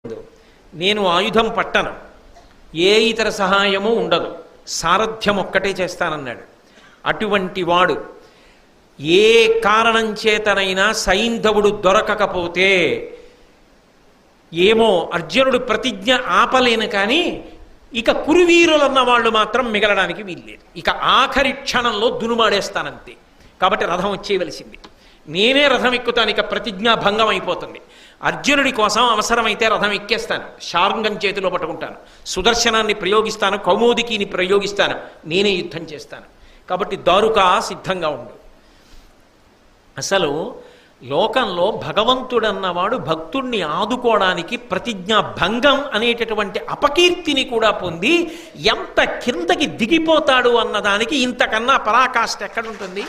నేను ఆయుధం పట్టను, ఏ ఇతర సహాయము ఉండదు, సారథ్యం ఒక్కటే చేస్తానన్నాడు. అటువంటి వాడు ఏ కారణం చేతనైనా సైంధవుడు దొరకకపోతే ఏమో అర్జునుడు ప్రతిజ్ఞ ఆపలేను, కానీ ఇక కురువీరులన్న వాళ్ళు మాత్రం మిగలడానికి వీల్లేదు. ఇక ఆఖరి క్షణంలో దునుమాడేస్తానంతే. కాబట్టి రథం వచ్చేయవలసింది. నేనే రథం ఎక్కుతాను, ఇక ప్రతిజ్ఞా భంగం అయిపోతుంది. అర్జునుడి కోసం అవసరమైతే రథం ఎక్కేస్తాను, శార్ంగం చేతిలో పట్టుకుంటాను, సుదర్శనాన్ని ప్రయోగిస్తాను, కౌమోదికిని ప్రయోగిస్తాను, నేనే యుద్ధం చేస్తాను. కాబట్టి దారుకా సిద్ధంగా ఉండు. అసలు లోకంలో భగవంతుడన్నవాడు భక్తుణ్ణి ఆదుకోవడానికి ప్రతిజ్ఞా భంగం అనేటటువంటి అపకీర్తిని కూడా పొంది ఎంత కిందకి దిగిపోతాడు అన్నదానికి ఇంతకన్నా పరాకాష్ఠ ఎక్కడుంటుంది?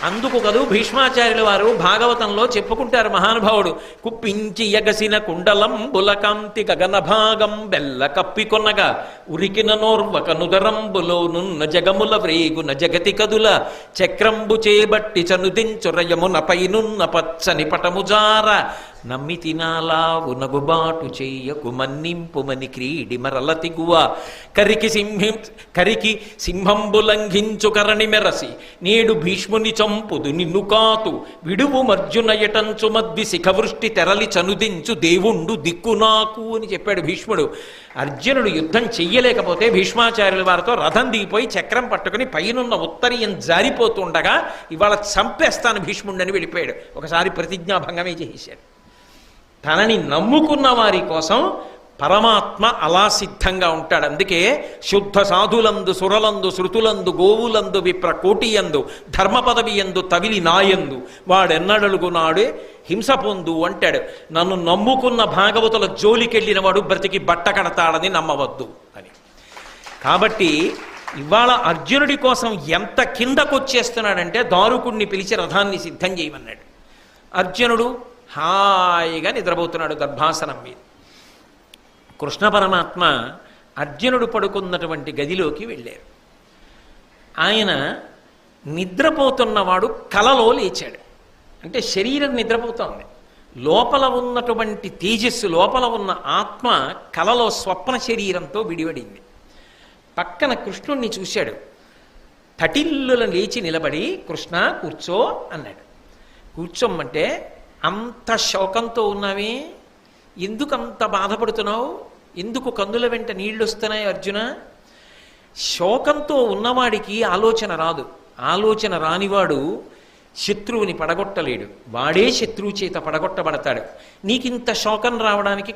అందుకు కదూ భీష్మాచార్యుల వారు భాగవతంలో చెప్పుకుంటారు. మహానుభావుడు కుప్పించి ఎగసిన కుండలం బులకాంతి గగనభాగం బెల్ల కప్పికొనగా ఉరికిన నోర్వక నుదరంబులో నున్న జగముల వ్రేగున జగతి కదుల చక్రంబు చేబట్టి చనుదించురయమున పైనున్న పచ్చని పటముజార నమ్మి తినాలావు నగుబాటు చెయ్యకు మన్నింపుమని క్రీడి మరల తిగువ కరికి సింహంబు లంఘించు కరణి మెరసి నేడు భీష్ముని చంపుదు నిన్ను కాతు విడువు మర్జున ఎటంచు మద్ది శిఖవృష్టి తెరలి చనుదించు దేవుండు దిక్కు నాకు అని చెప్పాడు భీష్ముడు. అర్జునుడు యుద్ధం చెయ్యలేకపోతే భీష్మాచార్యుల వారితో రథం దిగిపోయి చక్రం పట్టుకుని పైనున్న ఉత్తరీయం జారిపోతుండగా ఇవాళ చంపేస్తాను భీష్ముడిని వెళ్ళిపోయాడు. ఒకసారి ప్రతిజ్ఞాభంగమే చేశాడు. తనని నమ్ముకున్న వారి కోసం పరమాత్మ అలా సిద్ధంగా ఉంటాడు. అందుకే శుద్ధ సాధులందు సురలందు శృతులందు గోవులందు విప్ర కోటియందు ధర్మపదవియందు తవిలి నాయందు వాడెన్నడలుగునాడే హింస పొందు అంటాడు. నన్ను నమ్ముకున్న భాగవతుల జోలికెళ్ళిన వాడు బ్రతికి బట్ట కడతాడని నమ్మవద్దు అని. కాబట్టి ఇవాళ అర్జునుడి కోసం ఎంత కిందకొచ్చేస్తున్నాడంటే దారుకుణ్ణి పిలిచి రథాన్ని సిద్ధం చేయమన్నాడు. అర్జునుడు హాయిగా నిద్రపోతున్నాడు గర్భాసనం మీద. కృష్ణ పరమాత్మ అర్జునుడు పడుకున్నటువంటి గదిలోకి వెళ్ళారు. ఆయన నిద్రపోతున్నవాడు కలలో లేచాడు. అంటే శరీరం నిద్రపోతోంది, లోపల ఉన్నటువంటి తేజస్సు, లోపల ఉన్న ఆత్మ కలలో స్వప్న శరీరంతో విడివడింది. పక్కన కృష్ణుణ్ణి చూశాడు. తటిల్లుల లేచి నిలబడి కృష్ణ కూర్చో అన్నాడు. కూర్చోమ్మంటే అంత శోకంతో ఉన్నావే, ఎందుకు అంత బాధపడుతున్నావు, ఎందుకు కందుల వెంట నీళ్లు వస్తున్నాయి అర్జున? శోకంతో ఉన్నవాడికి ఆలోచన రాదు. ఆలోచన రానివాడు శత్రువుని పడగొట్టలేడు, వాడే శత్రువు చేత పడగొట్టబడతాడు. నీకింత శోకం రావడానికి